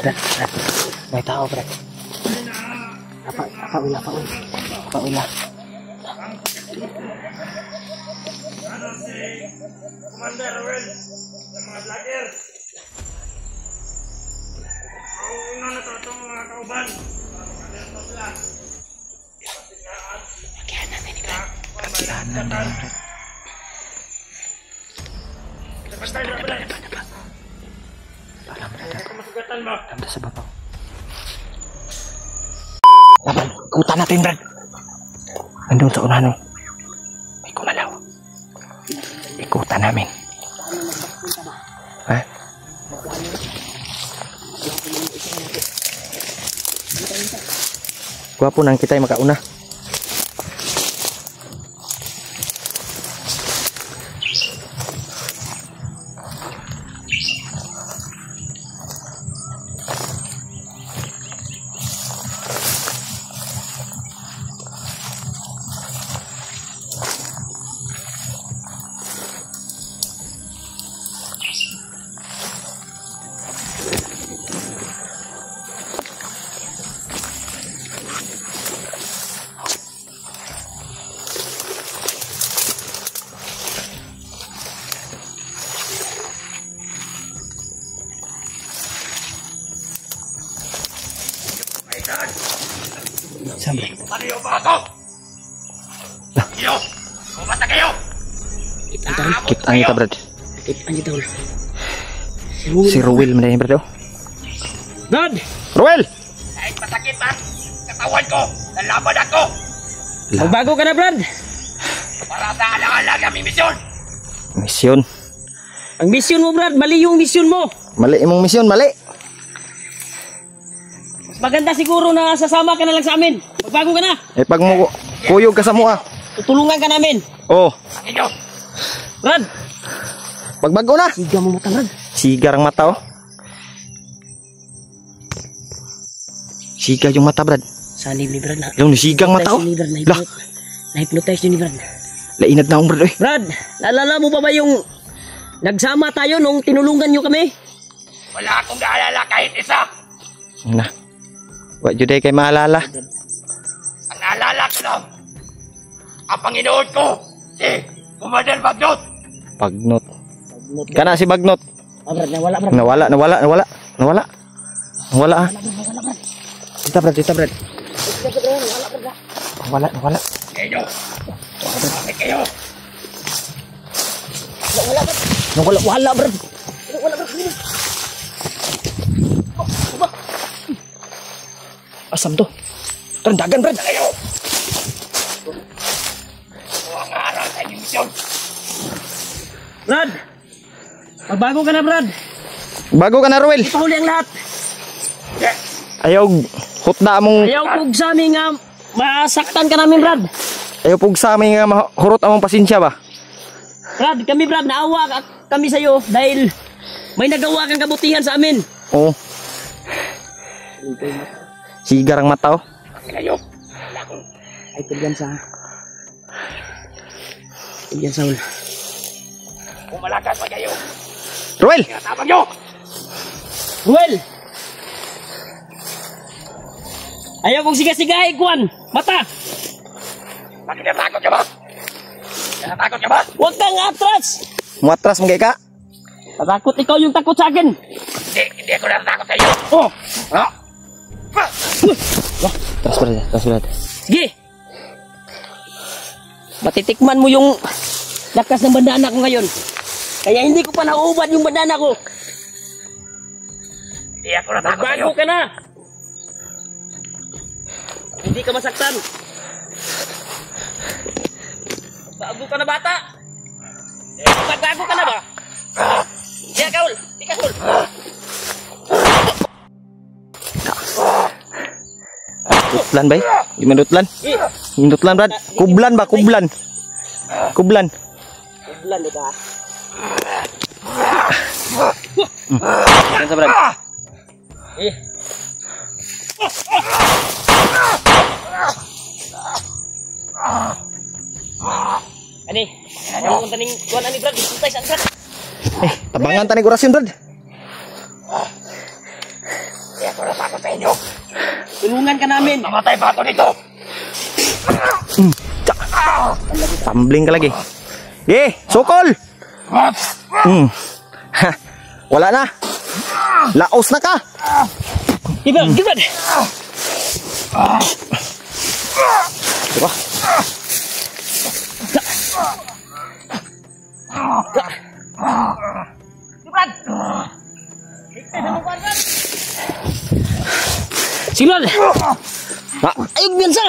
Brad. May tao, Brad. Apa ulah. Commander Roel, sa mga vlogger. Ang una na ito mga kauban. Bagian natin ni Brad. Bagian natin. Basta na, Brad. Alam, Brad. Masugatan ba? Alam sa babaw. Laban, ikutan natin, Brad. Nandun sa unahan, may kumalaw. Ikutan namin. Ha? Gwapo nang kita makauna. Sampai. Pariyo ba ako? Iyo! Bumata kayo! Kita kita, Brad. Kita ulit. Si Ruel mana yang Brad? Brad! Ruel! Kahit masakit man, katawan ko, nalaban ako! Magbago ka na, Brad! Para sa alaala ng aming misyon! Misyon. Ang misyon mo, Brad, mali yung misyon mo. Mali imong misyon, mali. Maganda siguro na sasama ka na lang sa amin. Magbago ka na. Eh pag mo kuyog ka sa mua. Tutulungan ka namin. Oh, Ang inyo! Brad! pagbago na. Siga mo mata, Brad. Sigar ang mata, oh. Siga yung mata, Brad. Sanib ni Brad na. Yung sigang mata, oh. Lah, Na-hypnotize yun ni Brad. lainad na akong, Brad, eh. Brad, naalala mo ba yung nagsama tayo nung tinulungan nyo kami? Wala akong naalala kahit isa! Na. Wa juday kay maalala. Ang naalala ko lang, ang Panginoon ko, si Commander Bagnot! Bagnot. Kana si Bagnot. Ah, Brad, nawala, Brad. Nawala. Nawala, ah. Kita, Brad. Nawala. Kayo! Bakit kayo? Wala, Brad. Asam to. Rendagan, Brad. Kayo! Ito ang aral sa inyong misyon! Brad! Magbago ka na, Brad. Bago ka na, Ruel. Ipahuli ang lahat. Ayaw hutda mong Ayaw kong sa amin nga masaktan ka namin, Brad. ayaw pug sa amin nga mahurot among pasensya ba. Brad, Brad, naawa kami sa'yo dahil may nagawa kang kabutihan sa amin. Oh. Sigar ang mata, oh. Kayo! Ay, tagyan sa Saul. Kung malakas pa kayo, Ruel! tinatabang nyo! Ruel! Ayaw kong siga-sigahin, Juan. Mata! Bakit natakot ka ba? Natakot ka ba? Huwag kang atras! Muatras mong ka? Tatakot ikaw yung takot sa akin. Hindi ako natakot sa iyo! Oh! Ha? Tras berat. Sige! Matitikman mo yung lakas ng bandana ko ngayon. Kaya hindi ko pa nauubad yung bandana ko. Hindi ako natakot sa iyo! Magbago ka na! Hindi ka masaktan. Bago ka na, bata. Magbago ka na ba? Siya, Kaul. Ika, Kaul. Dutlan ba? Gimana dutlan? Dutlan, Brad. Kublan ba? Kublan. Bulan, di ba? Yan sa, Brad. Ani, ano kung taning kuan ani, Brad? Disutay saan, Brad? Tabangan tani kurasyon, Brad. Kaya ko na pa ako sa inyo. Tulungan ka namin. Mamatay pa ako dito. Tumbling ka lagi. Sukol! Ha, wala na. Laos na ka. Gibrad, Gibrad. Diba? Gibrad. Signal. Ayun, biyansa.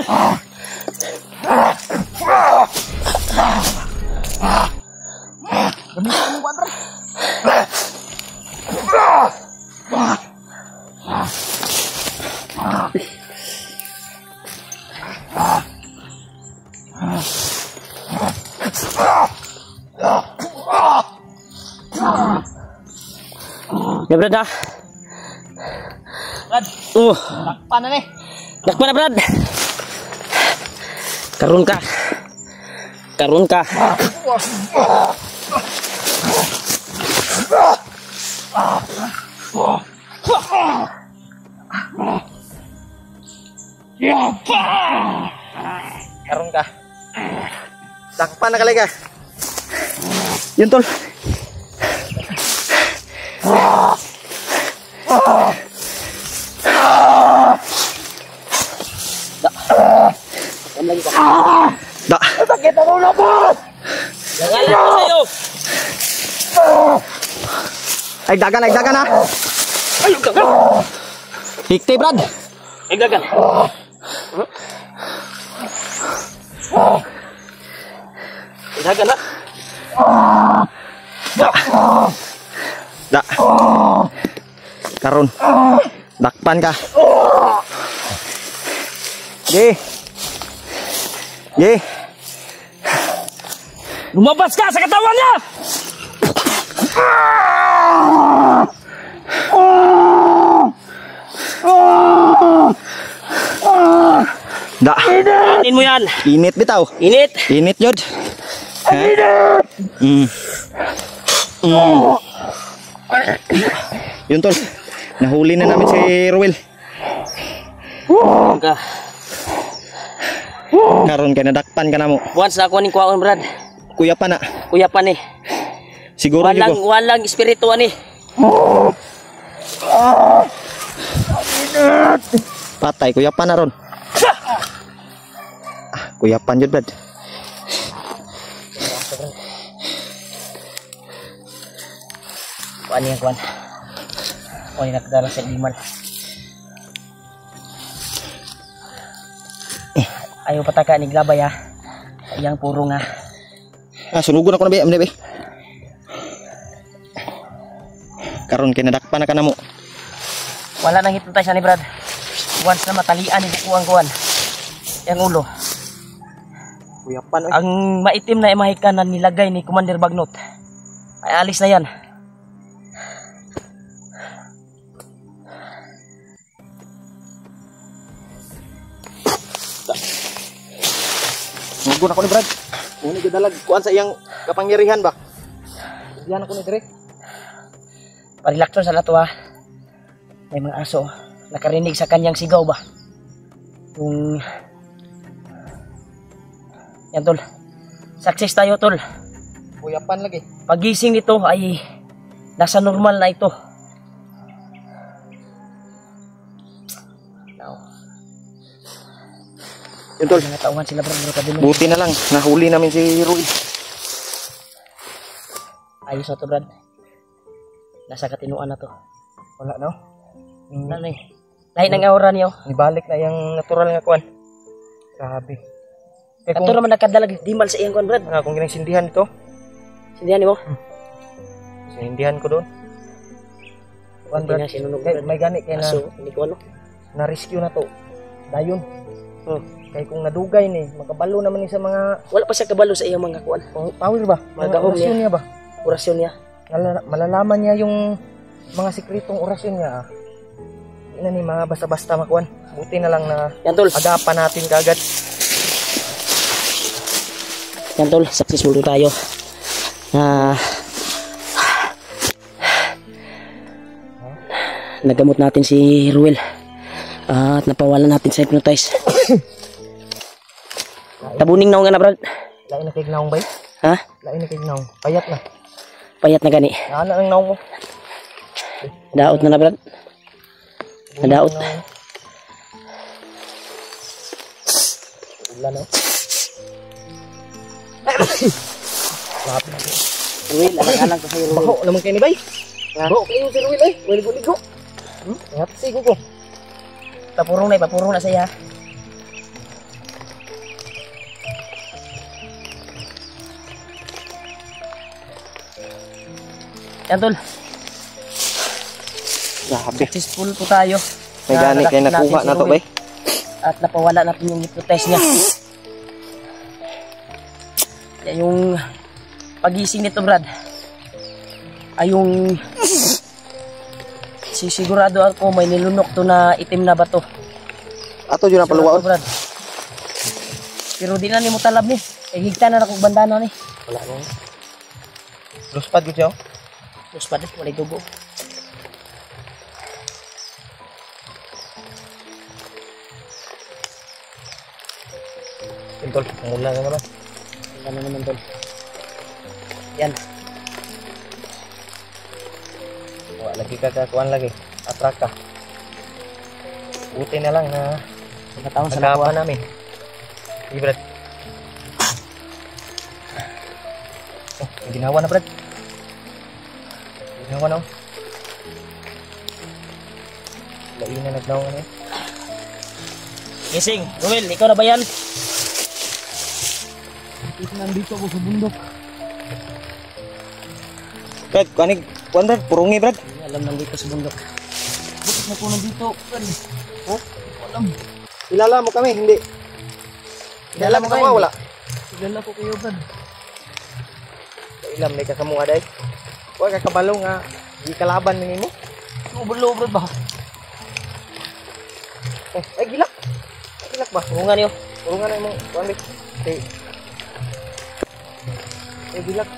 Ya, Brad, ha? Brad, nakpan na nih. Nakpan na, Brad. Karun ka. Karun ka. Karun ka. Dakpan na kali ka. Yun, tol. Da. Sakit ang ulo ko! Nangalan ko sa'yo. Ay dagan na. Ay, gagal. Hikti, Brad. Ay, gagal. Ay, gagal, ha? Da. Karun. Dakpan ka. Lumabas ka sa katawan niya! Da. Atin mo yan. Init bitaw. Init. Init yun. Yun, tol. Nahuli na namin si Ruel. Ka. Karon kay nadakpan ka na mo. Once na ako ning kuwaon, Brad. Kuya pa na. Kuya pa ni. Siguro yugo. Walang espiritu ani. Patay kuya pa na ron. Kuya pan jud, Brad. Kuan yang kuan. Oh, ini nakadala sa liman. Ayaw pataka ni Glabay, ha. Yang puro nga. Sunugon ako na ba, be. Karon kay nadakpan na ka na mo. Wala nang hitutay sa ni Brad. Once na matalian ni bukuang kuan. Yang ulo. Kuya pan. Ang maitim na imahikan na nilagay ni Commander Bagnot. Ay alis na yan. Sunugon ako ni Brad. Uni gadalag kuan sa iyang kapangyarihan ba? Diyan ako ni dire. Parilakson sa lato, ha. May mga aso nakarinig sa kanyang sigaw ba? Yung yan, tol. Success tayo, tol. Kuya pan lagi. Pagising nito ay nasa normal na ito. Yun, tol. Mga tauhan sila, Brad. Buti na lang nahuli namin si Ruel. Ayos na to, Brad. Nasa katinuan na to. Wala no. Ano eh. Lahi ng aura niyo. Ibalik na yung natural nga kuan. Grabe. Kaya Kato naman nakadalag dimal sa iyang kuan, Brad. kung ginasindihan ito, Sindihan mo? sinindihan ko doon. Kuan, Hindi Brad. na sinunog, Kay, Brad. may gani kay na, Aso, hindi ko ano. na-rescue na to. Dayon. Kay kung nadugay ni, makabalo naman ni sa mga Wala pa siya kabalo sa iyang mga kuan. power ba? Mga Mga gahom orasyon niya ba? Orasyon niya. Malalaman niya yung mga sikretong orasyon niya. Ina ni mga basta-basta makuan. Buti na lang na Yan, tol. agapan natin kagad. Yan, tol. Successful tayo. nagamot natin si Ruel. At napawalan natin sa hypnotize. Tabuning na nga na, Brad. Lain na kay naong bay. Ha? Lain na kay naong. Payat na. Payat na gani. Ana ang naong mo. Daot na Brad. Nadaot. Ulan no. Lapit. Ruel, alang-alang ka sa'yo, Ruel. Baho naman kayo ni bay. Baho kayo si Ruel eh. Ligo-ligo. Ngapsi ko. Papurong na saya. Yan tol. Grabe. Successful po tayo. May gani kayo nakuha na to bay. At napawala natin yung hypnotize niya. Yan yung pagising nito, Brad. Ay yung sisigurado ako may nilunok to na itim na bato. Ato yun ang paluwaon. Brad. Pero di na ni mo talab ni. Higta na akong bandana ni. Wala na. Luspad ko siya. Terus pada mulai tubuh. Tol, mula na naman. Mula na naman tol. Yan. Wala lagi kakakuan lagi. Atrak ka. Buti na lang na Nagkataon sa nagkapa nakuha. namin. Sige, Brad. Oh, may ginawa na, Brad. Ginawa na, oh. Lain na nagnawa na, eh. Gising, Ruel, ikaw na ba yan? Nandito ako sa bundok. Brad, kuan Brad, purungi, Brad. Hindi alam nandito sa bundok. Bakit na po nandito? Ha? Alam. Kilala mo kami, hindi. Kilala mo kami, wala. Kilala ko kayo, Brad. Ilam na ka mo aday. Huwag ka kabalo nga, di kalaban ni mo. Bulo, Brad ba? Ay, gilak. Gilak ba? Bunga niyo. Purungan na mo, kuan Brad. Ay, gilak.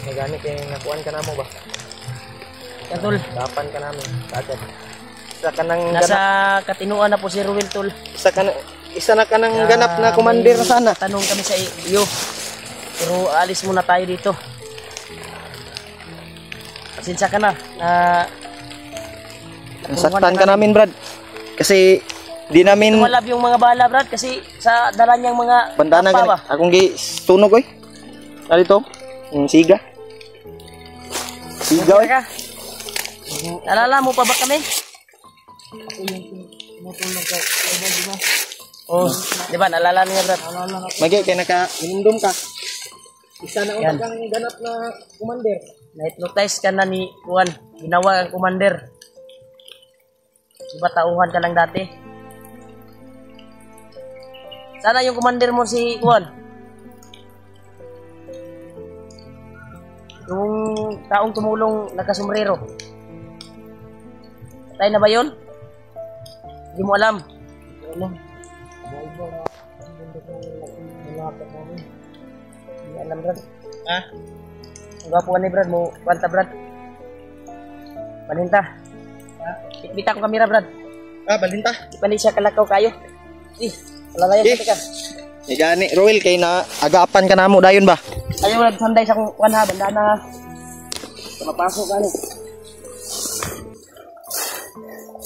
Nagani kay nakuan ka na mo ba? Yan, tol. Dapan ka namin, kaagad. Isa ka nang Nasa ganap, katinuan na po si Ruel, tol. isa na ka nang ganap na commander na sana. Tanong kami sa iyo. Pero alis muna tayo dito. Pasensya ka na. Nasaktan ka namin, Brad. Kasi di namin Tumalab yung mga bala, Brad. Kasi sa dala niyang mga bandana tapa gani. ba? Akong sunog oy. Dito, yung siga. Siga oy. Ka. Nalala mo pa ba kami? Oh, di ba? Nalala niya, Brad. Magi kay naka-inundom ka. Isa na Yan. kang ganap na commander. Na-hypnotize ka na ni Juan. Ginawa ang commander. Diba tauhan ka lang dati? Sana yung commander mo si Juan. Yung taong tumulong nakasumrero. Patay na ba yun? Hindi mo alam. Hindi alam, Brad. Ha? Ang gwapo ka ni Brad mo. Kwanta, Brad. Paninta. Bita ko kamera, Brad. Balinta. Di pa ni siya kalakaw kayo. Alalayan Eh. ka. Ni gani Roel kay na agapan ka namo dayon ba? Ayaw, Brad. Sanday sa kung ha. Bandana. Mapasok ka ni.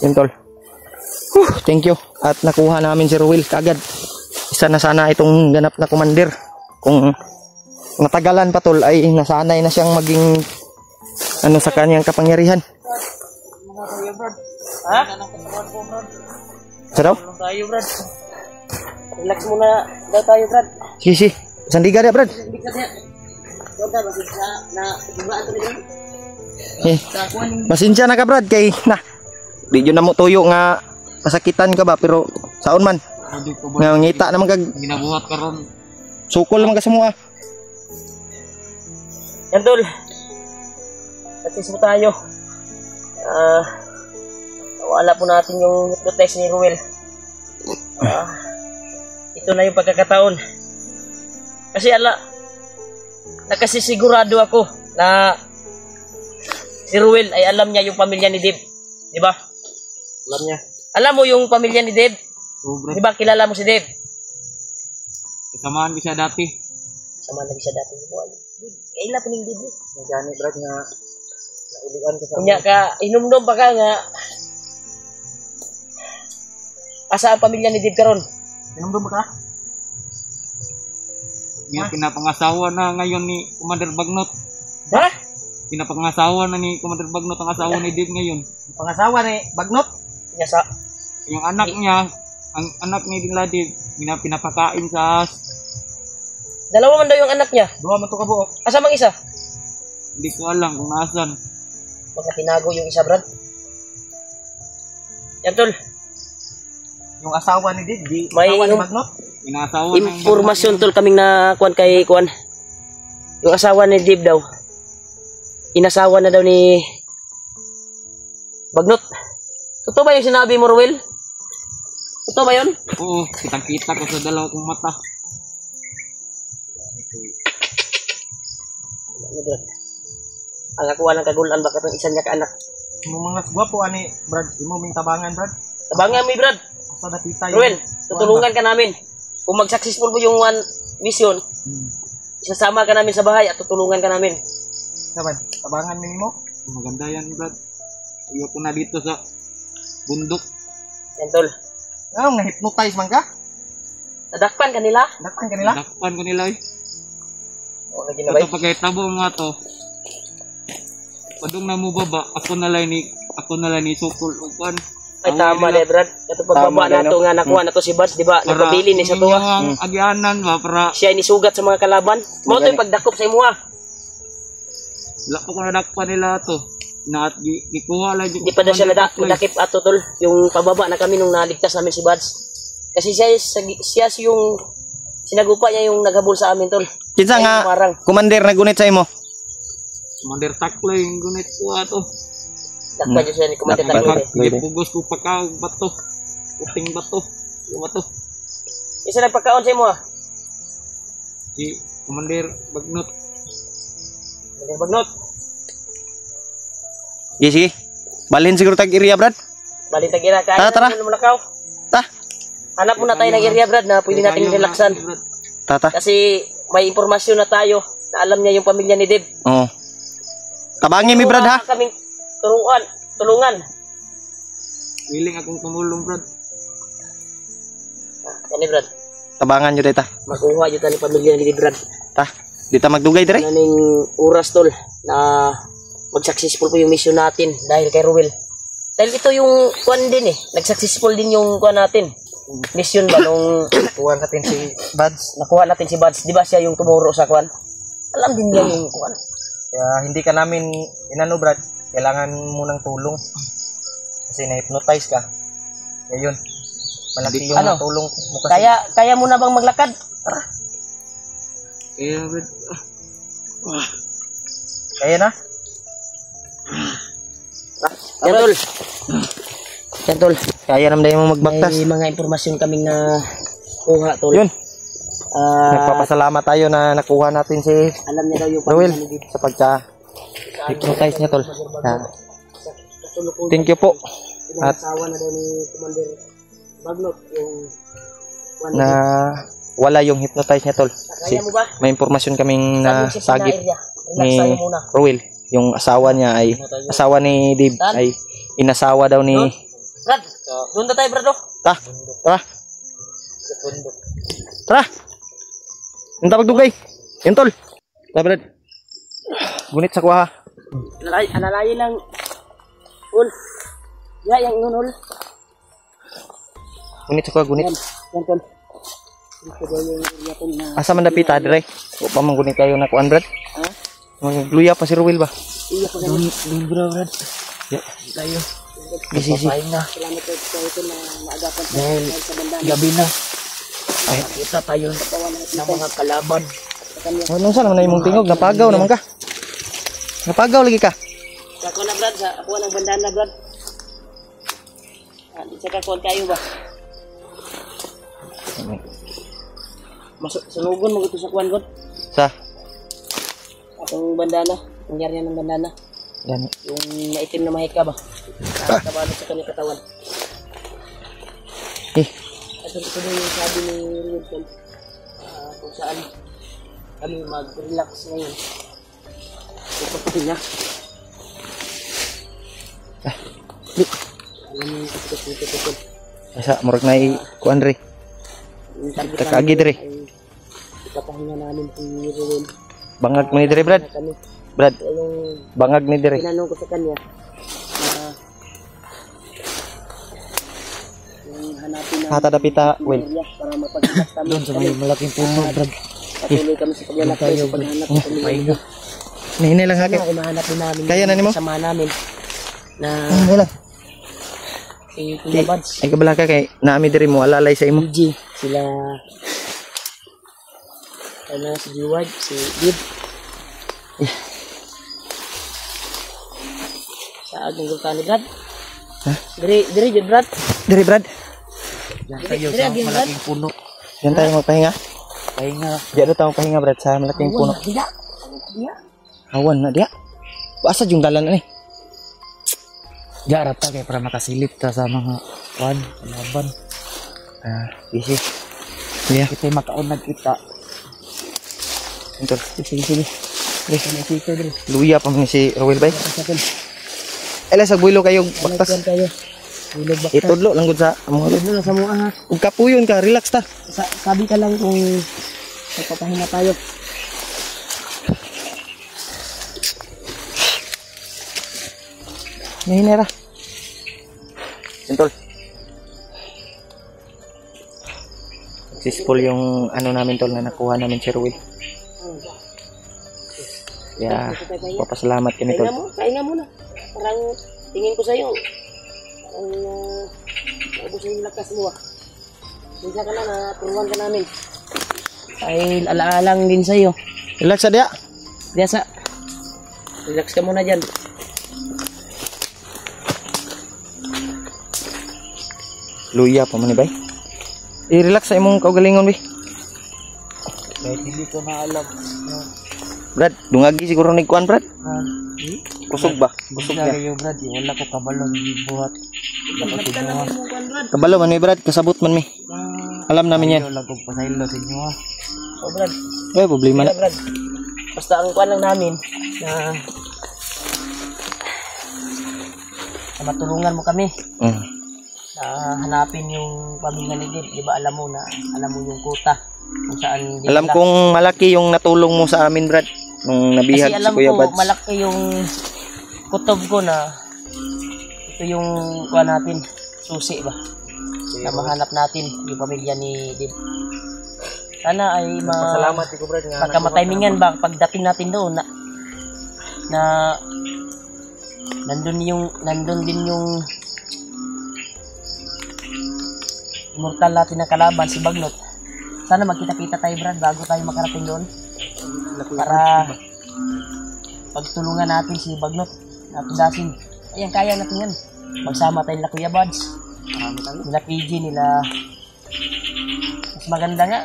Yun, tol. Thank you. At nakuha namin si Roel kagad. Isa na sana itong ganap na commander. Kung matagalan pa, tol, ay nasanay na siyang maging ano sa kanyang kapangyarihan. Ha? Sa daw? Tayo, Brad. Relax muna daw tayo, Brad. Sige. Sandiga dia, Brad. Hindi ka niya. Huwag ka, kasi na ibaan ito ni Brad. Eh, Sa kuhan yung pasensya na ka, Brad, kay na. Di yun na mo tuyo nga masakitan ka ba, pero saon man. Nga ngita naman kag Ginabuhat ka ron. sukol naman ka sa mua. yan, tol. Practice mo tayo. Nawala po natin yung hypnotize ni Ruel. Ito na yung pagkakataon. Kasi nakasisigurado ako na si Ruel ay alam niya yung pamilya ni Dave. Di ba? Alam niya. Alam mo yung pamilya ni Dave? Sobra. Di ba kilala mo si Dave? Kasamaan ko siya dati. Sama lagi siya dati. Kailan po ng Dave? Gani Brad nga nailian ka sa Kunya ka, inumdum pa ka nga. Asa ang pamilya ni Dave karon? Inumdum ba ka? Pinapangasawa na ngayon ni Commander Bagnot. Ha? Pinapangasawa na ni Commander Bagnot ang asawa ni Dave ngayon. Pangasawa ni Bagnot. Kunya sa Yung anak niya, ang anak ni nila Dave, pinapakain sa dalawa man daw yung anak niya. Duha man to ka buok. Asa mang isa? hindi ko alam kung nasan. Baka tinago yung isa, Brad. Yan, tol. Yung asawa ni Dave, di May asawa ni yung- Bagnot. Inasawa Impormasyon, tol, kaming na kuan kay kuan. Yung asawa ni Dave daw. Inasawa na daw ni Bagnot. Totoo ba yung sinabi mo, Ruel? Totoo ba yun? Oo, kitang-kita ko sa dalawa kong mata. Ano, Brad? Ang ako walang kagulan, bakit ang isa niya ka-anak? Yung mga gwapo ani Brad, imo ming tabangan Brad. Tabangan mo, Brad. Sa nakita Ruel, tutulungan ka namin. Kung mag-successful mo yung one mission, isasama ka namin sa bahay at tutulungan ka namin. Saban, tabangan mi mo. Maganda yan, Brad. Iyo ko na dito sa bundok. Yan, tol. Ano nga hypnotize man ka? Nadakpan ka nila? Dakpan kanila. Dakpan ko nila eh. O, lagi na ba? Ito pagkaitabo nga to. Padung na mo baba, ako na lang ni Sukol upan. Ay, tama na, Brad. Ito pagbaba na ito nga nakuha na to si Bats, di ba? Nagpabili ni sa tuwa. ang agyanan ba para Siya ay nisugat sa mga kalaban. Mo ito yung pagdakop sa imo, ha? wala ko na dakpan nila to. Na gikuha lang Hindi pa na siya nadakip ato, tol. Yung pababa na kami nung naligtas namin si Bats. Kasi siya yung sinagupa niya yung naghabol sa amin, tol. Kinsa Ay, nga marang. commander na gunit sa imo? Commander Takloy, yung gunit ko ato. Dakpan niya siya ni Commander Tagoy. Gipugos ko pa ka bato. Uting bato. Yung bato. Isa nagpagkaon sa imo, ha? Si Commander Bagnot. Commander Bagnot. Sige, sige. Balhin siguro tag area Brad. Balik tagira. Kaya Tara. na Malakaw. Ta. Hanap muna tayo ng area, Brad, na pwede nating relaxan. Tata. Kasi may impormasyon na tayo na alam niya yung pamilya ni Dave. Oo. Tabangin mi Brad ha. Kaming tulungan. Willing akong tumulong, Brad. Yan ni Brad. Tabangan nyo dita. Makuha yun tayo pamilya ni Dave, Brad. Ta. Dita magdugay dire. Naning oras, tol, na mag-successful po yung mission natin dahil kay Ruel. Dahil ito yung kuan din eh. Nag-successful din yung kuan natin. Mission ba nung Kuha natin si Buds. nakuha natin si Buds. Di ba siya yung tumuro sa kuan? Alam din niya yung kuan. Kaya hindi ka namin inano Brad. Kailangan mo ng tulong. Kasi na-hypnotize ka. Kaya yun. Malaki yung Ano? tulong mo kasi. Kaya mo na bang maglakad? Tara. Kaya, Brad. Kaya na? Yan, tol. Yan, tol. Kaya naman mo magbaktas. May mga impormasyon kaming na kuha, tol. Yun. Ah, Nagpapasalamat tayo na nakuha natin si alam niya daw yung Ruel pamilya ni Dave. sa pagka-hypnotize niya tol. Yan. Kasulukod. Thank you po. At At asawa na daw ni Commander Bagnot yung kuan na wala yung hypnotize niya tol. Kaya mo ba? May impormasyon kaming Sabi siya sa nasagip area. Relax ni tayo muna. Ruel. Yung asawa niya ay asawa ni Dave Saan? ay inasawa daw ni Brad, doon na tayo, Brad, oh. Ta. Tara. Tara. Yung tapagdugay. Yan tol. Ta Brad. Gunit sa kuha. Alalayin lang. Ul. Ya, yang inun, Ul. Gunit sa kuha, gunit. Yan, tol. Ito daw yung area po na... Asa man dapita dire? O pa man gunit tayo na kuan Brad. Ha? Luya pa si Ruel ba? Iya po ganun. Brad. Ya, tayo. Bisisi. Salamat po ito na maagapan sa sa bandana. Gabi na. Ay, kita tayo ng mga kalaban. Ano sa naman na imong tingog? Napagaw naman ka. Napagaw lagi ka. Sa kuha na, Brad. Sa kuha ng bandana, Brad. Di sa kakuha kayo ba? Sunugon mo ito sa kuhan, God. Sa Atong bandana. Nangyari yan ng bandana. Yan. Yung maitim na mahika ba? Nakakabalo sa kanyang katawan. Eh, Ito na yung sabi ni Wilson. Kung saan kami mag-relax ngayon. Ito niya. di. Alam mo yung ito. Asa, murag na kuan re. Yung target Kakagi dire. ay ipapahinga namin si Ruel. Bangag mo ni dire, Brad. Kami. Brad, Kaya yung bangag ni dire. tinanong ko sa kanya na yung hanapin namin Hata dapita, Will. area para mapag-relax kami. Doon sa may malaking puno, Brad. Patuloy kami sa paglalakbay sa paghanap ng pamilya. Nihini lang hake. Sana ay mahanap din namin Kaya na nimo? yung kasama namin na Nihini lang. si Kuya Bads, Ay kabala ka kay naami diri mo alalay sa imo. PG, sila ano, si Jiwad, si Dib. Sa agong gulkan ni Brad. Ha? Diri, Jud, Brad. Diri, Brad. Yan tayo Dire, sa aging, Brad. malaking puno. Yan tayo magpahinga. Pahinga. Diyan tayo magpahinga, Brad, sa malaking puno. Diya. Diya. Awan na diya. Asa yung dalan ani? Diarap ta kay para makasilip ta sa mga kwan, laban. Easy. Yeah. Kita makaunag kita. Entul. Sige. Dre. Luya pa man si Rowel bay. Sakal. Ela sa builo kayo baktas. Baktas. Tayo. Ilog baktas. Itudlo lang gud sa amo. Ilog na sa mga ha. Ug kapuyon ka, relax ta. Sabi ka lang kung magpapahinga tayo. Nahinera. Entul. Successful yung ano namin tol na nakuha namin si Rowel. Yeah, papasalamat kami tol. Pahinga muna. Parang tingin ko sa'yo. Parang ubos yung lakas mo ah. Minsan ka na, turuan ka namin. Dahil alaalang din sa'yo. Relax sa dia. Biasa. Relax ka muna dyan. Luya pa man ni bay. I-relax sa imong kaugalingon bay. Kahit hindi ko na alam. Brad, dungagi siguro ni kuan Brad. Kusog ba? Kusog Kusog na ya. kayo, Brad. Wala ko kabalon buhat. Wala ko sinuha. Kabalo man mi Brad, kasabot man mi. Alam namin yan. Ayaw lang kong pasaylo sa inyo ha. O Brad. Eh, problema na. Brad. Basta ang kuan lang namin na matulungan mo kami. Na hanapin yung pamilya ni Dib. Di ba alam mo yung kuta kung saan Alam kong malaki yung natulong mo sa amin Brad. Nung nabihag kasi si alam Kuya ko Bads. malaki yung kutob ko na ito yung kuha natin susi ba na mahanap natin yung pamilya ni Dib. Sana ay Salamat ko Brad nga. magkamatimingan ba pagdating natin doon na nandun din yung immortal natin na kalaban, si Bagnot. Sana magkita-kita tayo, Brad, bago tayo makarating doon. Para pagtulungan natin si Bagnot na tudasin. Ayan, kaya natin yan. Magsama tayo nila Kuya Bads. Nila PG, nila... Mas maganda nga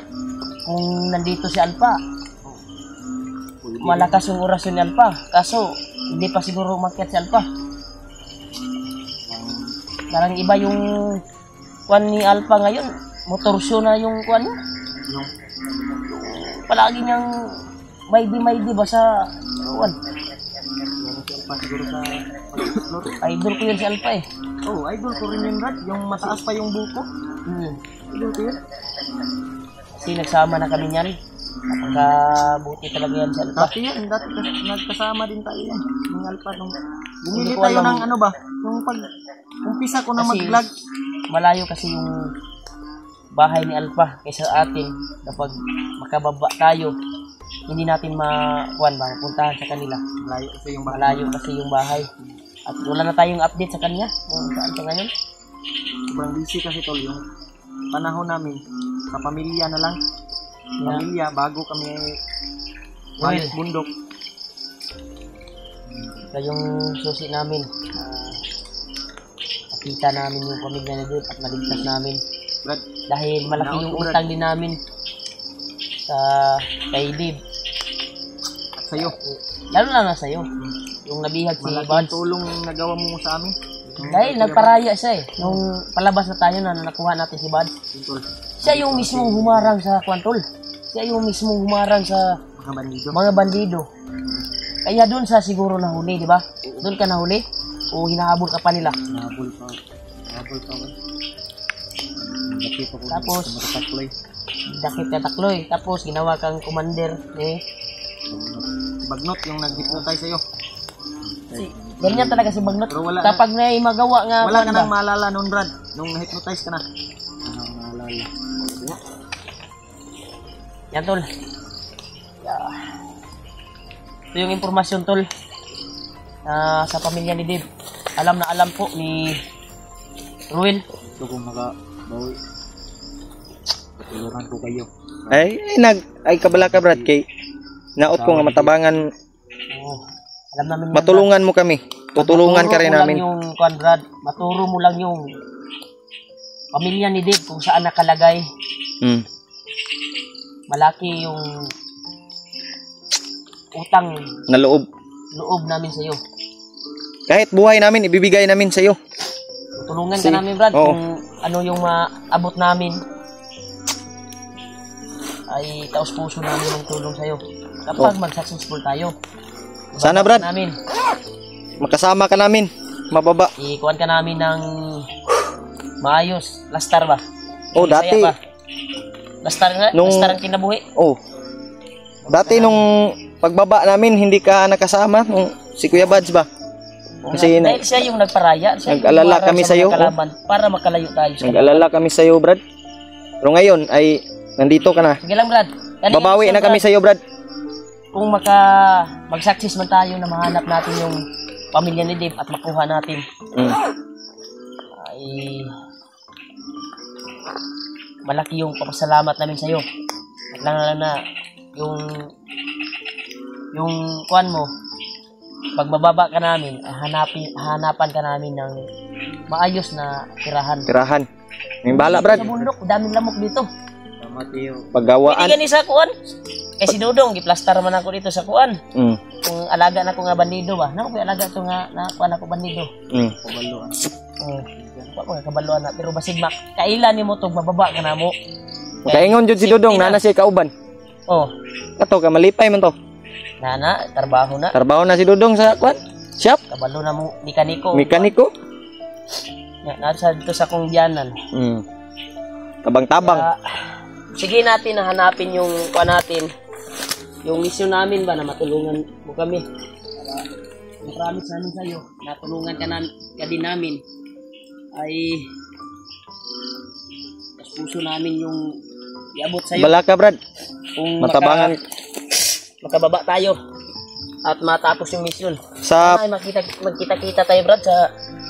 kung nandito si Alpha. Malakas yung orasyon ni Alpha. Kaso, hindi pa siguro umakyat si Alpha. Parang iba yung kuan ni Alpha ngayon, motor show na yung kuan niya. Palagi niyang may di ba sa kuan. Idol ko yun si Alpha eh. Oh, idol ko rin yun Brad. Yung mataas pa yung buko. Idol ko yun. Kasi nagsama na kami niyan. Napakabuti talaga yan si Alpha. Dati yan, nagkasama din tayo yan. Yung Alpha nung Hindi bumili ko tayo alam. ng ano ba? Yung pag umpisa ko na Kasi mag-vlog. malayo kasi yung bahay ni Alpha kaysa atin. Kapag makababa tayo, hindi natin makuan ba, puntahan sa kanila. Malayo kasi yung bahay. At wala na tayong update sa kanya kung saan siya ngayon. Sobrang busy kasi tol yung panahon namin. Sa pamilya na lang. Pamilya, bago kami balik bundok. Ito yung susi namin. Nakita namin yung pamilya na dito at naligtas namin. Brad, Dahil malaki yung utang din namin sa kay Dib. at sa'yo. Lalo na sa'yo. yung nabihag si Malaking Buds. tulong nagawa mo sa amin. Dahil nagparaya siya eh. Nung palabas na tayo na nakuha natin si Buds. Tol. Siya yung mismong humarang sa kwantol. Siya yung mismong humarang sa Mga bandido. mga bandido. Kaya doon sa siguro nahuli, di ba? Doon ka nahuli? O hinahabol ka pa nila? Habol pa. Habol pa ba? Dakip ako. Tapos, Matakloy. dakip ka takloy. Tapos, ginawa kang commander. Bagnot yung nag-hypnotize sa'yo. Ganyan talaga si Bagnot. Pero wala Kapag may magawa nga, Wala ka kuwan ba? nang maalala noon, Brad. Nung na-hypnotize ka na. Naalala. Yan, tol. Yeah. Ito yung impormasyon, tol. Sa pamilya ni Dave. Alam na alam po ni Ruel. Ito kung makabawi. Patulungan ko kayo. Ay kabala ka, Brad, kay naot ko nga matabangan, Oo. Alam namin yan, matulungan mo kami. Tutulungan ka rin Maturo mo namin. lang yung Conrad. Maturo mo lang yung pamilya ni Dave kung saan nakalagay. Hmm. Malaki yung utang Na loob. loob namin sa iyo. Kahit buhay namin, ibibigay namin sa iyo. Tutulungan ka namin, Brad, Oo. kung ano yung maabot namin. Ay taos puso namin ng tulong sa iyo. Kapag mag-successful tayo. Sana, Brad. Namin. Makasama ka namin. Mababa. Ikuan ka namin ng maayos. Lastar ba? Oh, Bisaya dati. ba? Lastar nga? Nung- Lastar ang kinabuhi? Oh. Dati nung pagbaba namin, hindi ka nakasama. Nung si Kuya Buds ba? Kasi Dahil siya yung nagparaya. Siya yung nag-alala humarang kami sa sa'yo, mga kalaban para makalayo tayo. sa nag-alala kami sa iyo, Brad. Pero ngayon ay nandito ka na. Sige lang, Brad. Ganyan Babawi siya, na kami Brad. sa iyo, Brad. Kung mag-success man tayo na mahanap natin yung pamilya ni Dave at makuha natin, Mm. ay malaki yung papasalamat namin sa iyo. At lang na yung kuan mo, pag mababa ka namin, hanapan ka namin ng maayos na tirahan. Tirahan. May bala, Brad. Sa bundok, daming lamok dito. Tama tayo. Paggawaan. Hindi gani sa kuan. Kay si Dudong, giplastar man ako dito sa kuan. Mm. Kung alaga na ko nga bandido ba? Nako kay alaga to nga na kuan ako bandido. Mm. Pabaluan. Oh. Wa ko kabaluan na pero basig mak kailan nimo tog mababa ka na mo. Kaingon jud si Dudong, nana siya kauban. Oh, Kato ka malipay man to. nana trabaho na. Trabaho na si Dudong sa kwan. Shop. Kabalo na mo mekaniko. Mekaniko. Ya, nasa dito sa kong biyanan. Mm. Tabang-tabang. Sige natin na hanapin yung kuan natin. Yung misyon namin ba na matulungan mo kami. Para promise namin sa iyo, natulungan ka din namin ay mas puso namin yung iabot sa iyo. Bala ka, Brad. Kung Matabangan makababa tayo at matapos yung mission. sa Ay magkita-kita tayo, Brad, sa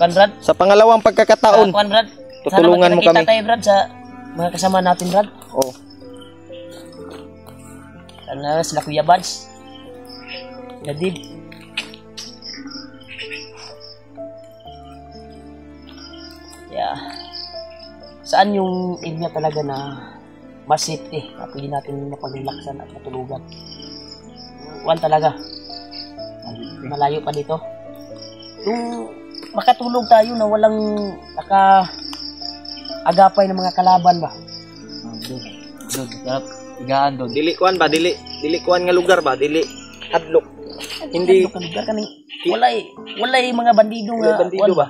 Brad. sa pangalawang pagkakataon. Brad. Tutulungan mo kami. Tayo, Brad, sa mga kasama natin, Brad. Oh. Sana sila Kuya Buds. Nadib. Yeah. Saan yung area talaga na mas safety na pwede natin mapaglaksan at matulugan? One talaga. Malayo pa dito. Yung makatulog tayo na walang naka-agapay ng mga kalaban ba? Doon. Sarap. Igaan doon. Dili kuan ba? Dili kuan nga lugar ba? Dili hadlok. Hindi Ano ka lugar ka walay mga bandido nga. bandido kuwan ba?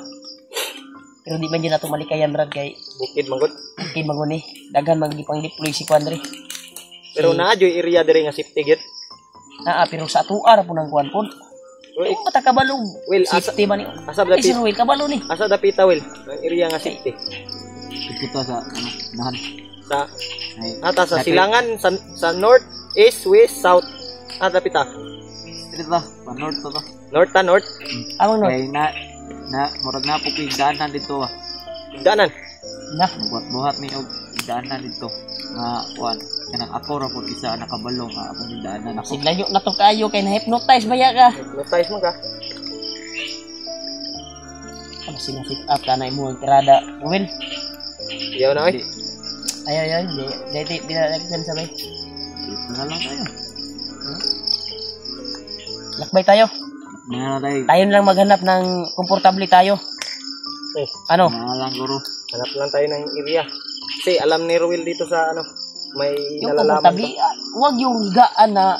Pero di man dyan nato malikayan, Brad, kay Bukid manggod. kay maguni. Daghan magipang deploy si Kuandre. Pero naa joy area diri nga safety gate. Pero sa atuar po ng kuwan po. Well, Mata kabalog. Well, Safety man ni. Asab Ay, si dapit. Ruel, kabalo ni. Asa dapita wel? Ang area nga safety. Kita sa nahan. Sa Ay. ata sa silangan sa north, east, west, south. Dapita. Dito ba? Pa-north to ba? North ta north. Ang no. Kaya murag na po ko higdaanan dito ah. Danan. Na. Buhat ni og higdaanan dito. Nga, kuan. Kanang ako ra po isa nakabalong akong higdaanan ako. Siglayo na to kayo kay na-hypnotize baya ka. Hypnotize mo ka. Ano sinasit up ka na imo ang tirada. Ruel. Yaw na oy. Ay. Dito dinalagyan sabay. Dito na lang tayo. Lakbay tayo. Tayo lang maghanap ng komportable tayo. Ano? Lang guro. Hanap lang tayo ng area. Kasi alam ni Ruel dito sa ano, may Yung nalalaman. komportable, huwag yung higaan na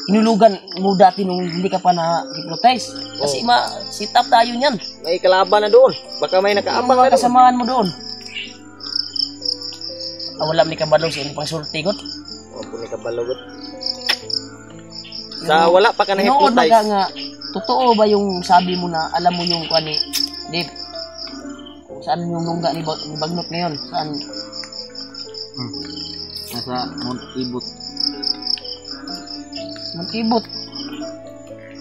inulugan mo dati nung hindi ka pa na-hypnotize. Kasi sit up tayo niyan. May kalaban na doon. Baka may Ang nakaabang mga na doon. kasamaan mo doon. Wala may kabalo sa inyong pangsultigot. Huwag po ni kabalogot. Sa wala pa ka Noon na-hypnotize. baga nga, totoo ba yung sabi mo na alam mo yung kwan ni Dave? Kung saan yung lungga ni Bagnot ngayon? Saan? Nasa Mount Ibot. Magkibot.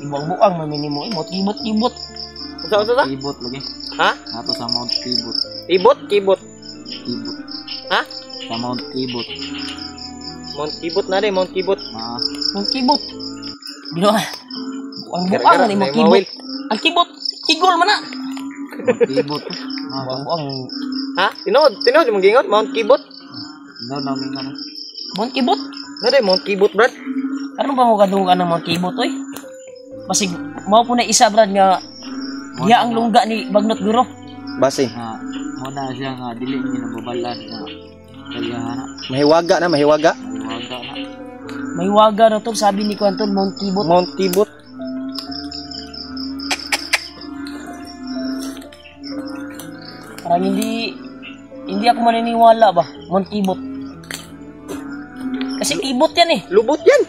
Ibang-buang maminimo. Ibot. Sa? Ibot lagi. Ha? Nato sa Mount Ibot. Kibot? Ibot. Ha? Sa Mount Ibot. Mount Kibot na rin, Mount Kibot. Magkibot. Gino. Ang buang Gara-gara, ni may magkibot. mawil. Ang kibot. Kigol man na. Mount Ibot. Buang. Ha? Tinood yung gingot, Mount Kibot. Mount Kibot. Na rin, Mount Kibot, Brad. Ano ba mo kadungan ng Mount Kibot, oy? Basig, mao po na isa, Brad, nga diya ang lungga ni Bagnot Guro. Base. Muna siya nga dili niya nababalan nga. Kaya na. Mahiwaga na. Iwaga na. May waga na to, sabi ni Kwanton, Mount Kibot. Mount Kibot. Parang hindi ako maniniwala ba, Mount Kibot. Kasi Kibot yan eh. Lubot yan.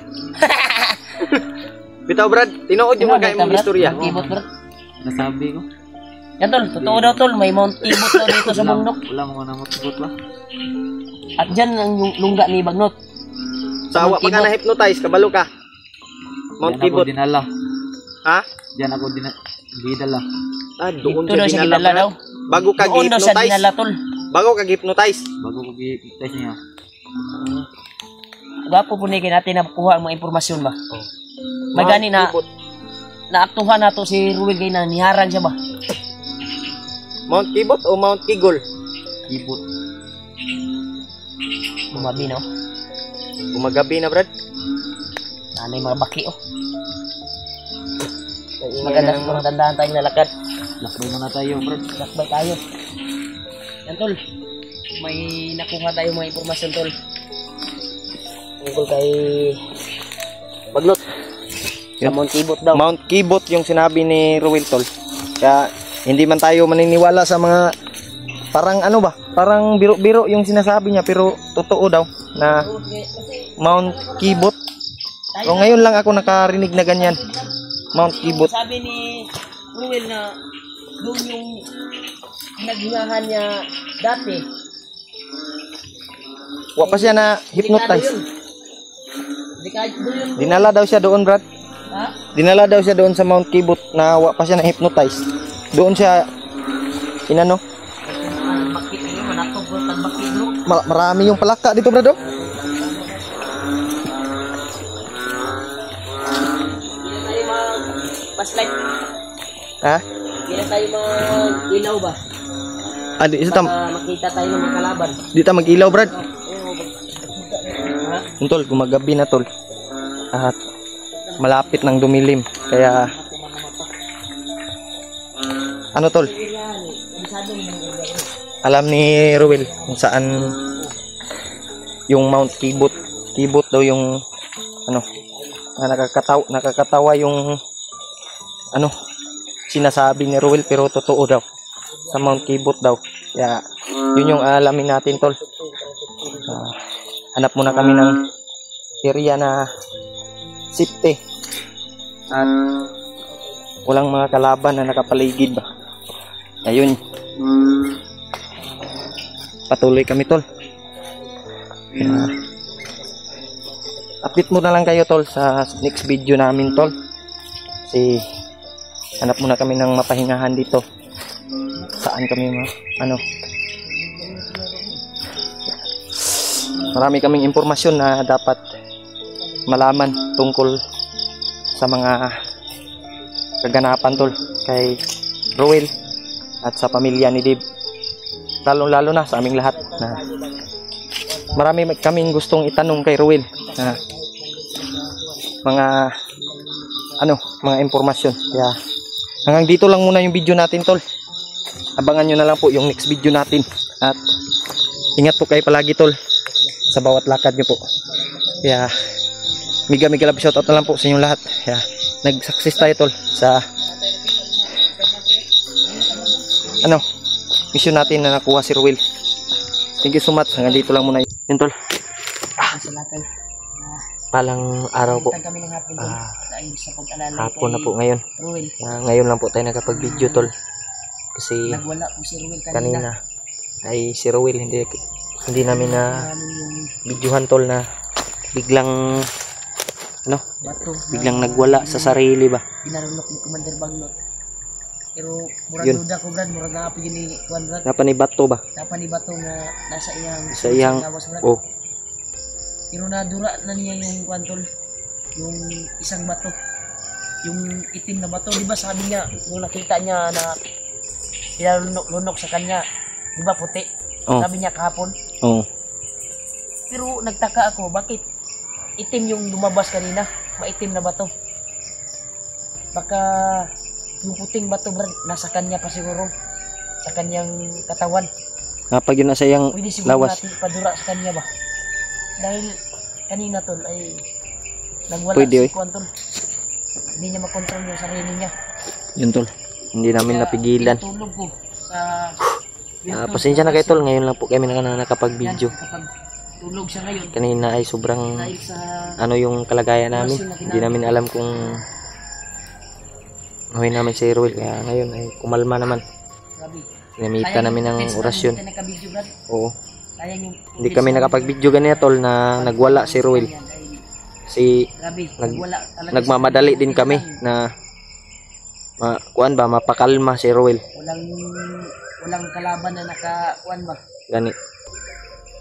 Bitaw, Brad. Tinood yung mga mong istorya. Mount Kibot, Brad. Nasabi ko. Yan tol, totoo daw tol, may Mount Kibot daw dito sa bundok. Wala mo na Mount Ibot ba? At dyan ang lungga ni Bagnot. Sa awa pa ka na-hypnotize, kabalo ka. Mount Diyan ako Kibot. dinala. Ha? Diyan ako dinala. Doon Dito daw siya dinala, ginala daw. Brad. Bago ka Doon daw siya hypnotize. dinala tol. Bago ka hypnotize. Bago ko gi-test niya. Gapo po natin nakuha ang mga impormasyon ba? Oh. Magani na Kibot. naaktuhan na to si Ruel kay na niharang siya ba? Mount Kibot o Mount Kigol? Ibot. Bumabi no? Umagabi na, Brad. Nanay mga baki oh. Ingay Maganda na ng kung tandaan tayong nalakad. Lakbay muna tayo, bro. Lakbay tayo. Yan tol. May nakuha tayo mga impormasyon tol. Tungkol kay Bagnot. Sa Mount Kibot daw. Mount Kibot yung sinabi ni Ruel, tol. Kaya hindi man tayo maniniwala sa mga parang ano ba? Parang biro-biro yung sinasabi niya pero totoo daw na Mount Kibot. O ngayon lang ako nakarinig na ganyan. Mount Kibot. Sabi ni Ruel na doon yung naghingahan niya dati. Wa pa siya na hypnotize. Doon yun. Dinala daw siya doon, Brad. Ha? Dinala daw siya doon sa Mount Kibot na wa pa siya na hypnotize. Doon siya inano? Bakit yun? Manatog ko tag bakit bro. Marami yung palaka dito, Brad. Oh. Hindi na tayo mag-flashlight. Ha? Hindi na tayo mag-ilaw ba? Di isa tam. Para makita tayo ng mga kalaban. Di ta mag-ilaw, Brad. Ha? Tol, gumagabi na, tol. At malapit nang dumilim. Kaya ano, tol? Alam ni Ruel kung saan yung Mount Kibot. Kibot daw yung ano, nakakatawa yung ano sinasabi ni Ruel pero totoo daw sa Mount Kibot daw. Kaya yun yung alamin natin, tol. Hanap muna kami ng area na safety at walang mga kalaban na nakapaligid ba. Ayun, patuloy kami, tol. Update mo na lang kayo, tol, sa next video namin, tol. Kasi hanap muna kami ng mapahingahan dito. Saan kami marami kaming impormasyon na dapat malaman tungkol sa mga kaganapan, tol, kay Ruel at sa pamilya ni Dave, lalo na sa aming lahat. Na marami kaming gustong itanong kay Ruel na mga mga impormasyon. Kaya hanggang dito lang muna yung video natin, tol. Abangan nyo na lang po yung next video natin. At ingat po kayo palagi, tol, sa bawat lakad nyo po. Kaya mega love shoutout na lang po sa inyong lahat. Kaya nag-success tayo, tol, sa mission natin na nakuha si Ruel. Thank you so much. Hanggang dito lang muna yun, tol. Palang araw po. Hapon na po ngayon. Ngayon lang po tayo nakapag-video, tol. Kasi nagwala po si Ruel kanina ay si Ruel hindi namin na videohan, tol, na biglang biglang nagwala sa sarili ba. Pinarunok ni Commander Bagnot. Pero murag duda ko, Brad, murag na pagin ni Kuan, Brad. Napa ni bato ba? Napa ni bato nga nasa sa iyang lawas, Brad. oh. Pero nadura na niya yung Kuan, tol, yung isang bato. Yung itim na bato, di ba sabi niya nung nakita niya na pinalunok sa kanya, di ba puti? Oh. Sabi niya kahapon. Oh. Pero nagtaka ako, bakit itim yung lumabas kanina? Maitim na bato. Baka yung puting bato, Brad, nasa kanya pa siguro. Sa kanyang katawan. Kapag yun na sa iyang Pwede siguro lawas. natin ipadura sa kanya ba? Dahil kanina, tol, ay nagwala Pwede, si Kuan, tol. Hindi niya makontrol yung sarili niya. Yun, tol. Hindi namin napigilan. Tulog ko sa Pasensya na kayo, tol. Ngayon lang po kami nakapag-video. Kapag tulog siya ngayon, Kanina ay sobrang dahil sa yung kalagayan namin. Hindi namin alam kung huwin namin si Ruel. Kaya ngayon ay kumalma naman. grabe. Ginamita namin ng orasyon. Sayang nakabidyo, Brad. Oo. Sayang yung Hindi kami nakapag-video ganito, tol, na nagwala si Ruel. Si grabe, nagmamadali din kami na mapakalma si Ruel. Walang kalaban na nakakuan ba. Gani.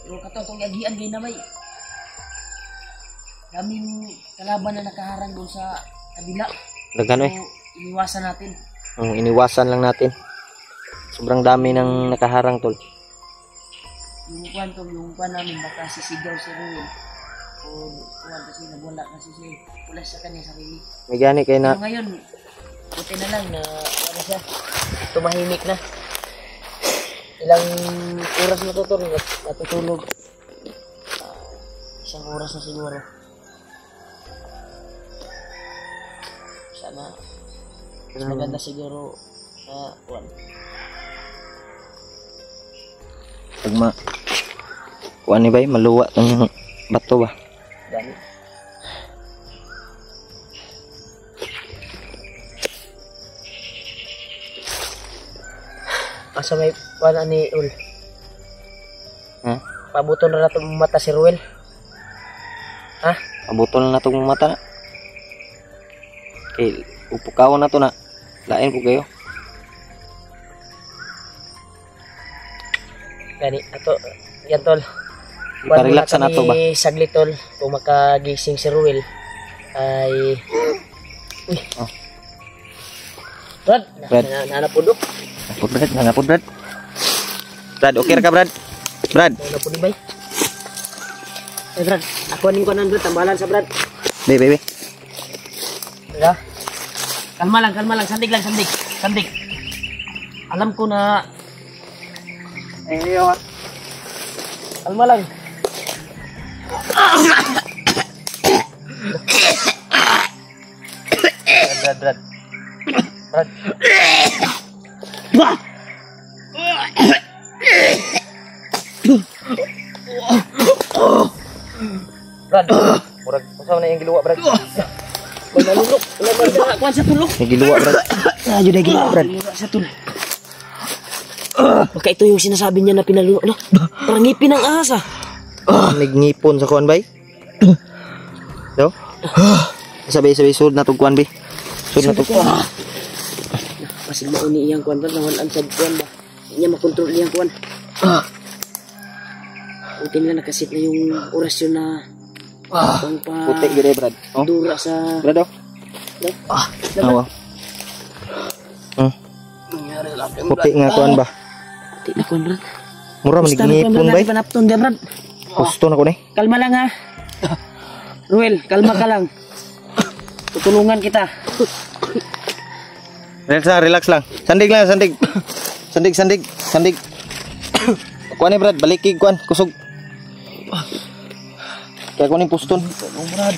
Pero katotong agian gay na may daming kalaban na nakaharang doon sa kabila. Nagano eh. So, iniwasan natin. Iniwasan lang natin. Sobrang dami ng nakaharang, tol. Yung kuan namin baka sisigaw si Ruel. O kuan kasi nagwala kasi si pulas sa kanya sarili. May gani kayo na. Pero ngayon, buti na lang na ano siya, tumahimik na. Ilang oras na to, natutulog. Isang oras na siguro. Sana mas maganda siguro na kuan. Pag kuan ni bay, maluwa tong bato ba. Gani. Asa may kuan ni Ul. Pabuto na nato mata si Ruel. Ha? Pabuto na natong mata na. Okay, upukawon na to na. Lain po kayo. Gani, ato, yan, tol. Iparelax na to ba? Saglit, tol, kung makagising si Ruel, ay... Uy! Oh. Brad! Brad. Nanapudok. Nanapod, Brad. Brad, okay ka, Brad? Brad. Nanapod, bay. Eh, Brad, ako aning ko nan, Brad. Tambalan sa Brad. Be. Diba? Kalma lang. Sandig. Alam ko na... Kalma lang. Brad. Brad, murag usaw na yung giluwa, Brad. Wala nalulok. Wala kuan sa tulok. Yung giluwa, Brad. Ayun na giluwa, Brad. Sa tulok. Baka ito yung sinasabi niya na pinaluno. Ano? Parang ngipin ng ahas, ah. Nagngipon sa kuan bay. So? Sabi sud na tong kuan bay. Sud na tong. Pasig mauni iyang kuan, Brad. Nawalan sa kuan ba? Hindi niya makontrol iyang kuan. Buti nila nakasit na yung orasyon na Puti gire, Brad. Oh. dura sa... Brad, oh. Awa. Puti nga kuan ba? Puti na kuan, Brad. Mura manigngipon bay. Panapton dia, Brad. Gusto na ko ni. Kalma lang, ha. Ruel, kalma ka lang. Tutulungan kita. Relax lang. Sandig lang, sandig. Sandig. Kuan ni Brad, baliki kuan, kusog. Kaya kunin puston. Brad.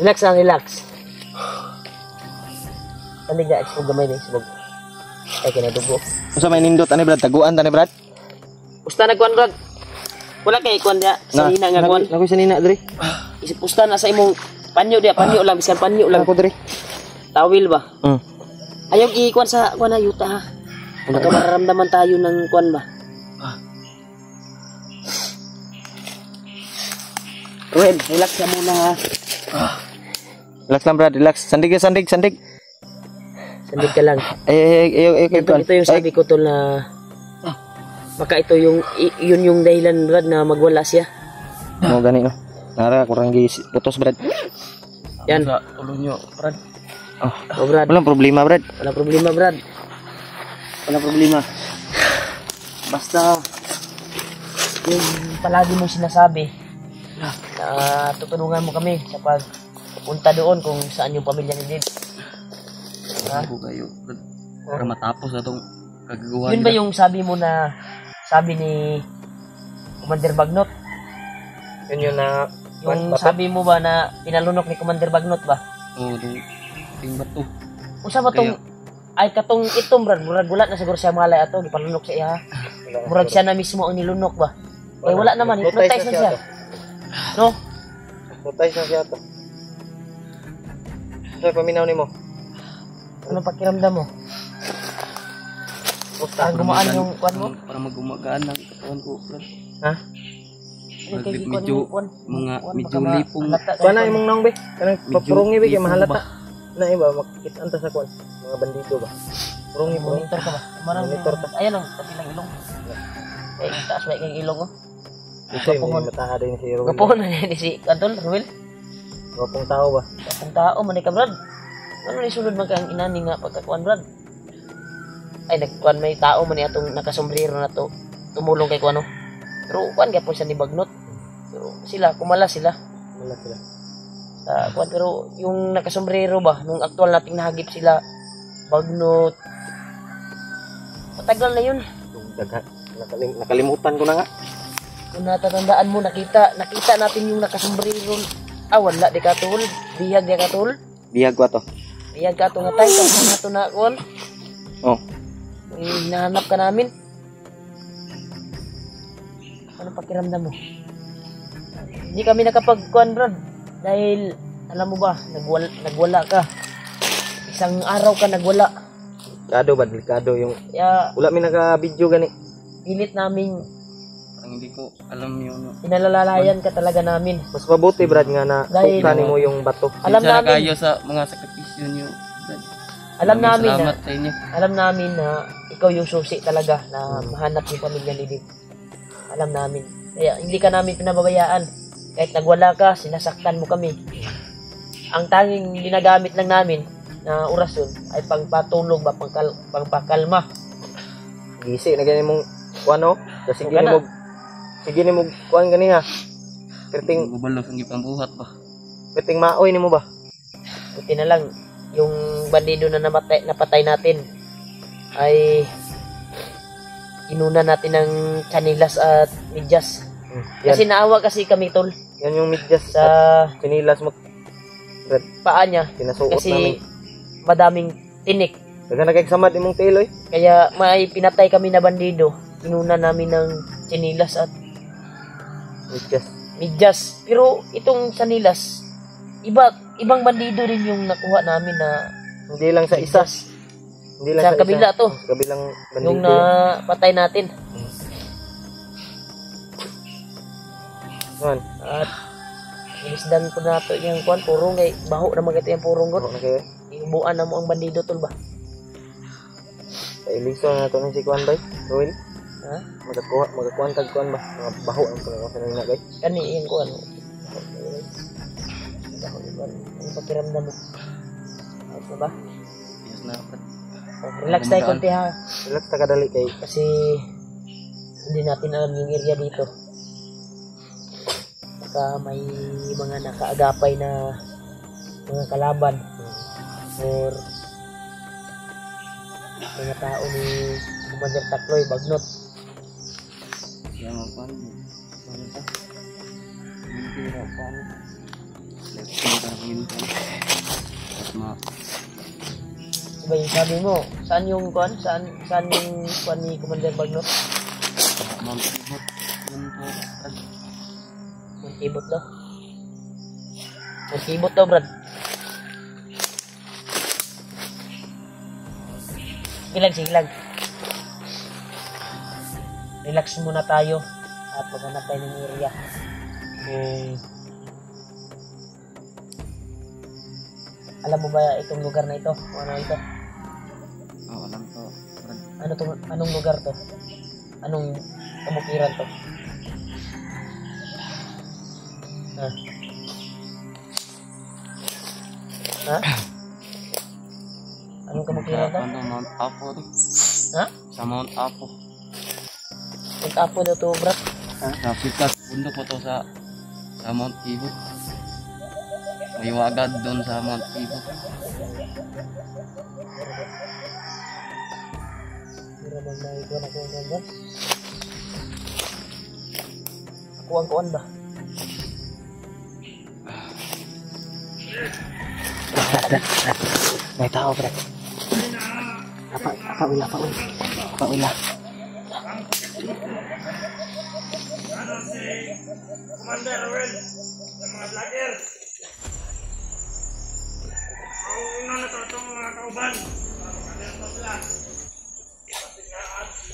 Relax lang, relax. Sandig na, expo gamay na isbog. Ay, kinadugo. Usa may nindot ani Brad, taguan tani Brad. Pusta na kuan, Brad. Wala kay kuan dia, sa nina nga kuan. Nakoy sa nina diri. Isip pusta na sa imong panyo dia, panyo lang, bisan panyo lang. Ako diri. Tawil ba? Hmm. Ayaw i-kuan sa kuan na yuta ha. Baka mararamdaman tayo ng kuan ba? Ruel, relax ka muna ha. Relax lang Brad, relax. Sandig. Sandig ka lang. Ito yung sabi ko tol na baka ito yung yun yung dahilan Brad na magwala siya. Mo gani no. Nara kurang gi putos Brad. Yan. Ulo nyo, Brad. Oh Brad. Walang problema Brad. Wala problema Brad. Wala problema. Basta yung palagi mong sinasabi na tutulungan mo kami sa pagpunta doon kung saan yung pamilya ni Dave. Ako kayo, Brad. Para matapos na itong kagagawa Yun ba yung sabi mo na sabi ni Commander Bagnot? Yun yun na Yung sabi mo ba na pinalunok ni Commander Bagnot ba? Oo, yung bato. Usa ba tong ay katong itong Brad, murag wala na siguro siya malay ato, gipanlunok sa iya. Murag siya na mismo ang nilunok ba? Ay wala naman, hypnotize na siya. No? Hypnotize na siya to. Sa paminaw nimo. Ano pakiramdam mo? Ang gumaan yung kwan mo? Para magumagaan ang katawan ko, Brad. Ha? Medyo lipong. Kuan na imong nong be. Kanang papurungi be kay mahalata. Na iba makikita anta sa kuan. Mga bandido ba? Purungi. Monitor ka ba? Marang Monitor ka. Ayan ang kapilang ilong. Kaya taas ba yung ilong oh? Ito yung mataha din si Ruel. Gapohon na niya ni si Kadol, Ruel. Gapong tao ba? Kapong tao, manika Brad. Ano ni sunod man kang inani nga pagkakuan Brad? Ay nagkuan may tao man atong nakasombrero na to. Tumulong kay kuano. Pero kuan gyapon siya ni Bagnot. Pero sila kumala sila. Wala sila. Sa kuan pero yung nakasombrero ba nung aktual nating nahagip sila Bagnot. Matagal na yun. Daghan. Nakalimutan ko na nga. Kung natatandaan mo nakita natin yung nakasombrero. Wala di ka tol. Bihag di ka tol. Bihag ko to. Bihag ka to nga tayo kung nato na kuan. Oh. Hinahanap ka namin. Anong pakiramdam mo? Hindi kami nakapagkuhan, Brad. Dahil, alam mo ba, nagwala ka. Isang araw ka nagwala. Delikado ba? Delikado yung... Kaya, Wala may naka-video gani. pilit namin, Parang hindi ko alam yun. pinalalalayan ka talaga namin. Mas mabuti Brad nga na Dahil- tukani mo yung bato. Alam Sinsya na namin. kayo sa mga sakripisyo nyo, Brad. Alam Maraming namin salamat na, sa inyo. alam namin na ikaw yung susi talaga na mahanap yung pamilya ni Dave. Alam namin. Kaya, hindi ka namin pinababayaan. Kahit nagwala ka, sinasaktan mo kami. Ang tanging ginagamit lang namin na orasyon ay pangpatulog ba, pangpakalma. Gisi na gani mong kuano. Kasi Huwag ka na. Sige ni mo kuan gani ha. Perting Gubalos ang ipambuhat ba? maoy nimo ba? Buti na lang, yung bandido na napatay natin ay inuna natin ng kanilas at midyas. Yan. Kasi naawa kasi kami tol Yan yung midyas sa sa pinilas mo. Brad, paa niya pinasuot kasi namin. madaming tinik. Daga nagkagsamad imong tiloy. Kaya may pinatay kami na bandido. Inuna namin ng sinilas at Midyas. midyas. Pero itong sanilas, ibang bandido rin yung nakuha namin na Hindi lang sa isa. midyas. Hindi lang Sa sa kabila isa. to. Sa kabilang bandido. Yung napatay natin. Yan. At inisdan ko na to yung kuan purong kay baho naman ito yung purong got. Ano na kayo? Iubuan na mo ang bandido tol ba? Sa iliso na ito ng si Kuan bay. Ruel. Ha? Magakuhan kag kuan ba? Mga baho ang pala sa nina bay. Kani yung kuan. Ano pakiramdam mo? Ayos na ba? Yes na, Brad. Oh, relax tayo konti ha. Relax ta kadali kay Kasi Hindi natin alam yung area dito. Baka may mga nakaagapay na mga kalaban or mga tao ni Commander Takloy Bagnot. Kaya mapan mo. Ano ka? Mentira pa. Diba yung sabi mo, saan yung kwan? Saan yung kwan ni Commander Bagnot? Monkibot daw. Monkibot daw, Brad. Sige lang. Relax muna tayo at maghanap tayo ng area. Alam mo ba itong lugar na ito? O ano ito? Oo, alam to. Anong lugar to? Anong kabukiran to? Ha? Anong kabukiran to? Ano, Mount Apo to. Ha? Sa Mount Apo. Mount Apo daw to, Brad. Sa pitas, bundok po to sa Mount Ibot. May wagad doon sa Mount Ibot. Mira bang naikuha na ko ng Brad? Kuwang-kuwan ba? Brad. May tao, Brad. Pauila. Commander Ruel, sa mga vlogger. Ang una na itong mga kauban.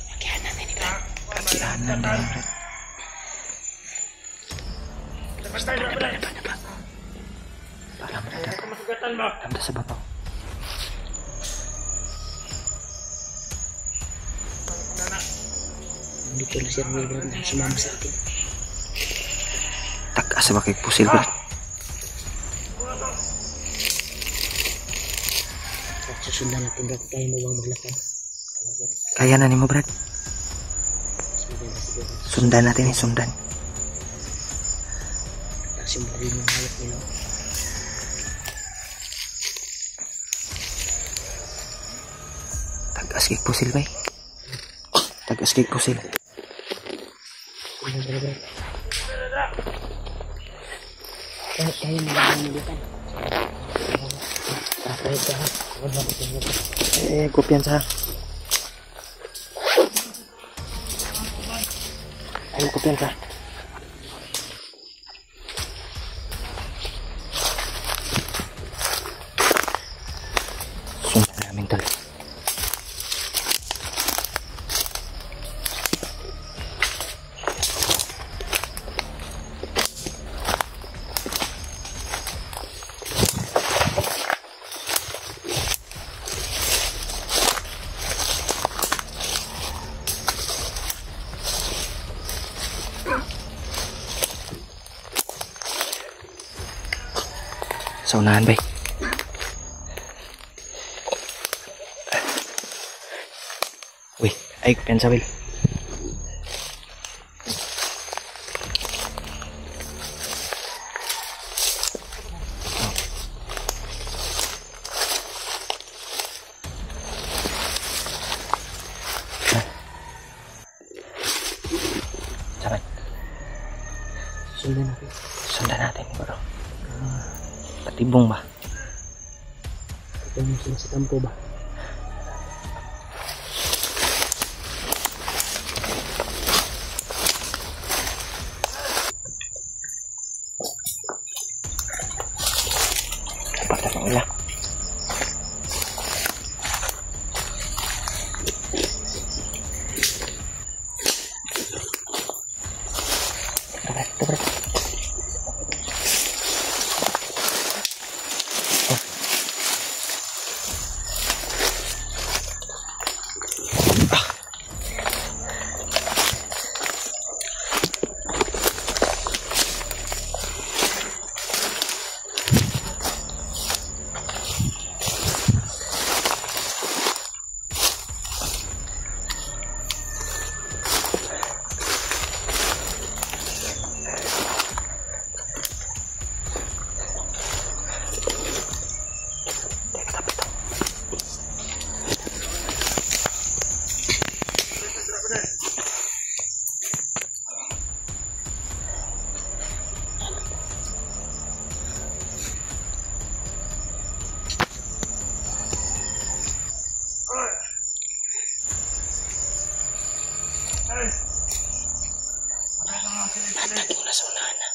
Kagihan natin. Basta yun, Brad. Masugatan ba? Tanda sa babaw. Dito na si Ruel, Brad. Sumama sa atin. Takas ba kay pusil, Brad? Susundan natin, Brad. Kaya mo bang maglakad? Kaya na ni mo, Brad. Sundan natin sundan. Kasi mali yung hawak nila. Tagas kay pusil, bay. Tagas kay pusil. Kaya mo bang maglakad? Kahit ka ha. Huwag na natin mo. Kumpiyansa. Kumpiyansa. Sundan namin, tol. Sa unahan, bay. Uy, ay, kumpiyansa, Will. Sabat. Sundan natin, bro. Patibong ba? Ito yung sila sa kampo ba? Dapat na ulah. Tabrak. Hatag mo na sa unahan na.